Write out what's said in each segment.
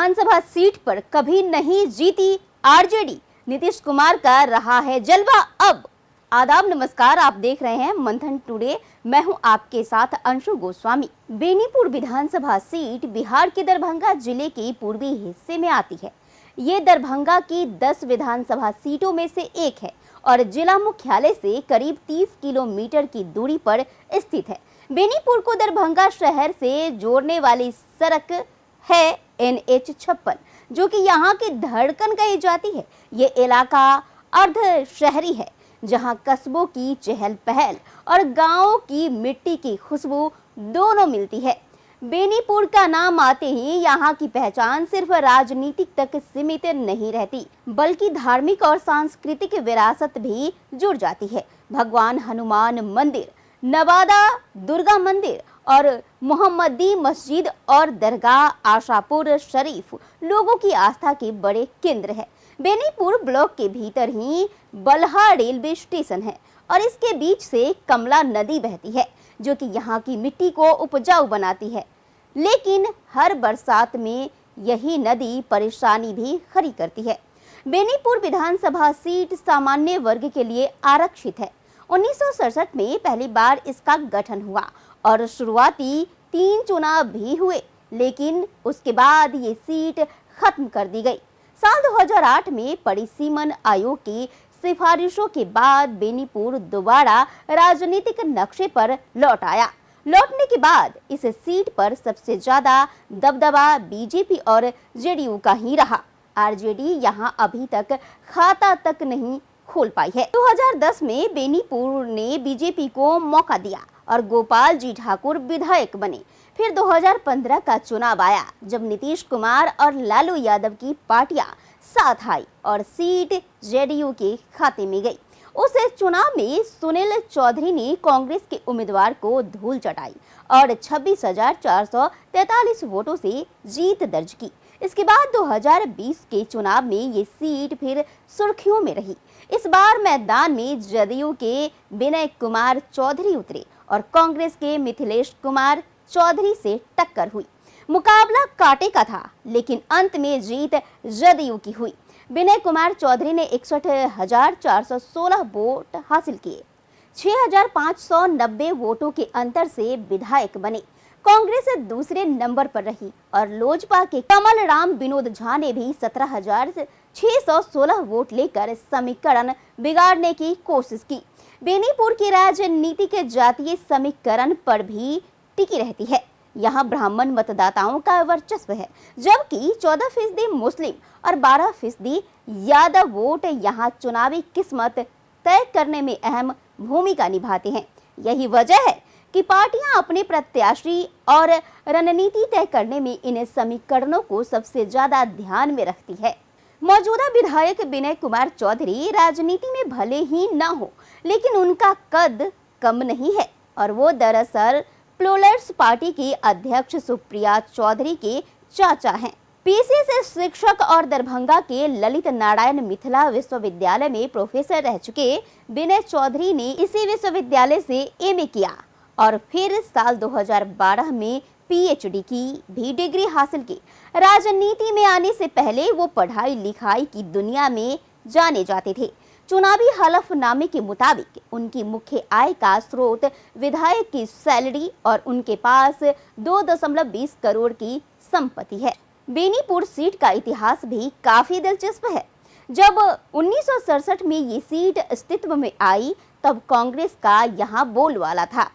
विधानसभा seat पर कभी नहीं जीती आरजेडी, नीतीश कुमार का रहा है जलवा अब। आदाब नमस्कार, आप देख रहे हैं मंथन टुडे। मैं हूं आपके साथ अंशु गोस्वामी। बेनीपुर विधानसभा सीट बिहार के दरभंगा जिले के पूर्वी हिस्से में आती है। ये दरभंगा की 10 विधानसभा सीटों में से एक है और जिला मुख्यालय से करीब 30 किलोमीटर की दूरी पर स्थित है। बेनीपुर को दरभंगा शहर से जोड़ने वाली सड़क है NH 56, जो कि यहाँ की धड़कन कही जाती है। ये इलाका अर्ध शहरी है, जहाँ कस्बों की चहल पहल और गांवों की मिट्टी की खुशबू दोनों मिलती है। बेनीपुर का नाम आते ही यहाँ की पहचान सिर्फ राजनीतिक तक सीमित नहीं रहती, बल्कि धार्मिक और सांस्कृतिक विरासत भी जुड़ जाती है। भगवान हनुमान मंदिर, नवादा दुर्गा मंदिर और मोहम्मदी मस्जिद और दरगाह आशापुर शरीफ लोगों की आस्था के बड़े केंद्र है। बेनीपुर ब्लॉक के भीतर ही बलहा रेलवे स्टेशन है और इसके बीच से कमला नदी बहती है, जो कि यहाँ की मिट्टी को उपजाऊ बनाती है। लेकिन हर बरसात में यही नदी परेशानी भी खड़ी करती है। बेनीपुर विधानसभा सीट सामान्य वर्ग के लिए आरक्षित है। 1967 में पहली बार इसका गठन हुआ और शुरुआती 3 चुनाव भी हुए, लेकिन उसके बाद ये सीट खत्म कर दी गई। साल 2008 में परिसीमन आयोग की सिफारिशों के बाद बेनीपुर दोबारा राजनीतिक नक्शे पर लौट आया। लौटने के बाद इस सीट पर सबसे ज्यादा दबदबा बीजेपी और जेडीयू का ही रहा। आरजेडी यहाँ अभी तक खाता तक नहीं खोल पाई है। 2010 में बेनीपुर ने बीजेपी को मौका दिया और गोपाल जी ठाकुर विधायक बने। फिर 2015 का चुनाव आया, जब नीतीश कुमार और लालू यादव की पार्टियां साथ आई और सीट जेडीयू के खाते में गई। उस चुनाव में सुनील चौधरी ने कांग्रेस के उम्मीदवार को धूल चटाई और 26,443 वोटों से जीत दर्ज की। इसके बाद 2020 के चुनाव में ये सीट फिर सुर्खियों में रही। इस बार मैदान में जदयू के विनय कुमार चौधरी उतरे और कांग्रेस के मिथिलेश कुमार चौधरी से टक्कर हुई। मुकाबला कांटे का था, लेकिन अंत में जीत जदयू की हुई। विनय कुमार चौधरी ने 61,416 वोट हासिल किए। 6,590 वोटों के अंतर से विधायक बने। कांग्रेस दूसरे नंबर पर रही और लोजपा के कमल राम विनोद झा ने भी 17,616 वोट लेकर समीकरण बिगाड़ने की कोशिश की। बेनीपुर की राजनीति के जातीय समीकरण पर भी टिकी रहती है। यहाँ ब्राह्मण मतदाताओं का वर्चस्व है, जबकि 14% मुस्लिम और 12% यादव वोट यहाँ चुनावी किस्मत तय करने में अहम भूमिका निभाते हैं। यही वजह है कि पार्टियां अपने प्रत्याशी और रणनीति तय करने में इन समीकरणों को सबसे ज्यादा ध्यान में रखती है। मौजूदा विधायक विनय कुमार चौधरी राजनीति में भले ही न हो, लेकिन उनका कद कम नहीं है और वो दरअसल प्लूरल्स पार्टी की अध्यक्ष सुप्रिया चौधरी के चाचा हैं। पेशे से शिक्षक और दरभंगा के ललित नारायण मिथिला विश्वविद्यालय में प्रोफेसर रह चुके विनय चौधरी ने इसी विश्वविद्यालय से MA किया और फिर साल 2012 में PhD की भी डिग्री हासिल की। राजनीति में आने से पहले वो पढ़ाई लिखाई की दुनिया में जाने जाते थे। चुनावी हलफनामे के मुताबिक उनकी मुख्य आय का स्रोत विधायक की सैलरी और उनके पास 2.20 करोड़ की संपत्ति है। बेनीपुर सीट का इतिहास भी काफी दिलचस्प है। जब 1967 में ये सीट अस्तित्व में आई, तब कांग्रेस का यहाँ बोलबाला था।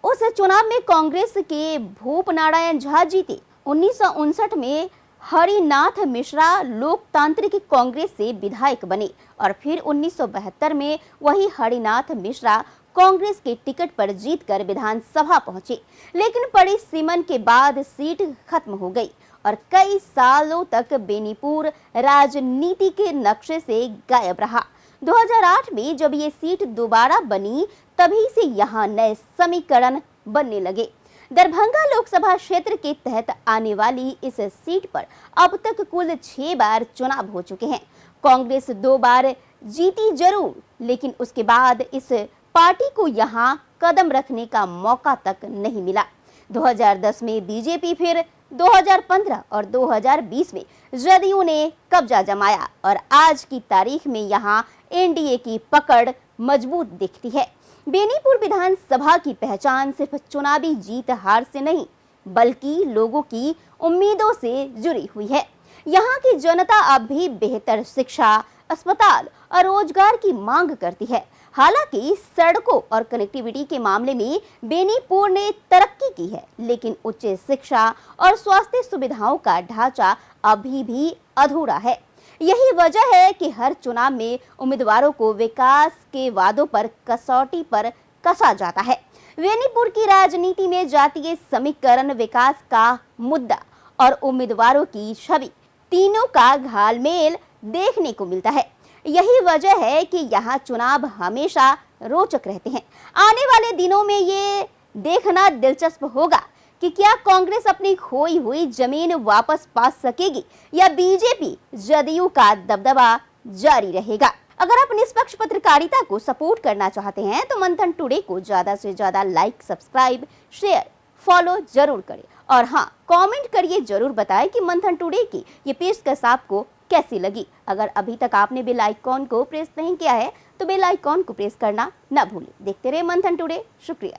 उस चुनाव में कांग्रेस के भूप नारायण झा जीते। 1959 में हरिनाथ मिश्रा लोकतांत्रिक कांग्रेस से विधायक बने और फिर 1972 में वही हरिनाथ मिश्रा कांग्रेस के टिकट पर जीतकर विधानसभा पहुंचे। लेकिन परिसीमन के बाद सीट खत्म हो गई और कई सालों तक बेनीपुर राजनीति के नक्शे से गायब रहा। 2008 में जब ये सीट दोबारा बनी, तभी से यहाँ नए समीकरण बनने लगे। दरभंगा लोकसभा क्षेत्र के तहत आने वाली इस सीट पर अब तक कुल 6 बार चुनाव हो चुके हैं। कांग्रेस 2 बार जीती जरूर, लेकिन उसके बाद इस पार्टी को यहाँ कदम रखने का मौका तक नहीं मिला। 2010 में बीजेपी फिर 2015 और 2020 में जदयू ने कब्जा जमाया और आज की तारीख में यहां एनडीए की पकड़ मजबूत दिखती है। बेनीपुर विधानसभा की पहचान सिर्फ चुनावी जीत हार से नहीं बल्कि लोगों की उम्मीदों से जुड़ी हुई है। यहाँ की जनता अब भी बेहतर शिक्षा, अस्पताल और रोजगार की मांग करती है। हालांकि सड़कों और कनेक्टिविटी के मामले में बेनीपुर ने तरक्की की है, लेकिन उच्च शिक्षा और स्वास्थ्य सुविधाओं का ढांचा अभी भी अधूरा है। यही वजह है कि हर चुनाव में उम्मीदवारों को विकास के वादों पर कसौटी पर कसा जाता है। बेनीपुर की राजनीति में जातीय समीकरण, विकास का मुद्दा और उम्मीदवारों की छवि तीनों का घालमेल देखने को मिलता है। यही वजह है कि यहाँ चुनाव हमेशा रोचक रहते हैं। आने वाले दिनों में ये देखना दिलचस्प होगा कि क्या कांग्रेस अपनी खोई हुई जमीन वापस पा सकेगी या बीजेपी जदयू का दबदबा जारी रहेगा। अगर आप निष्पक्ष पत्रकारिता को सपोर्ट करना चाहते हैं तो मंथन टुडे को ज्यादा से ज्यादा लाइक, सब्सक्राइब, शेयर, फॉलो जरूर करें और हाँ, कमेंट करिए, जरूर बताएं कि मंथन टुडे की ये पेशकश आपको कैसी लगी। अगर अभी तक आपने बेल आइकॉन को प्रेस नहीं किया है तो बेल आइकॉन को प्रेस करना ना भूलें। देखते रहे मंथन टुडे। शुक्रिया।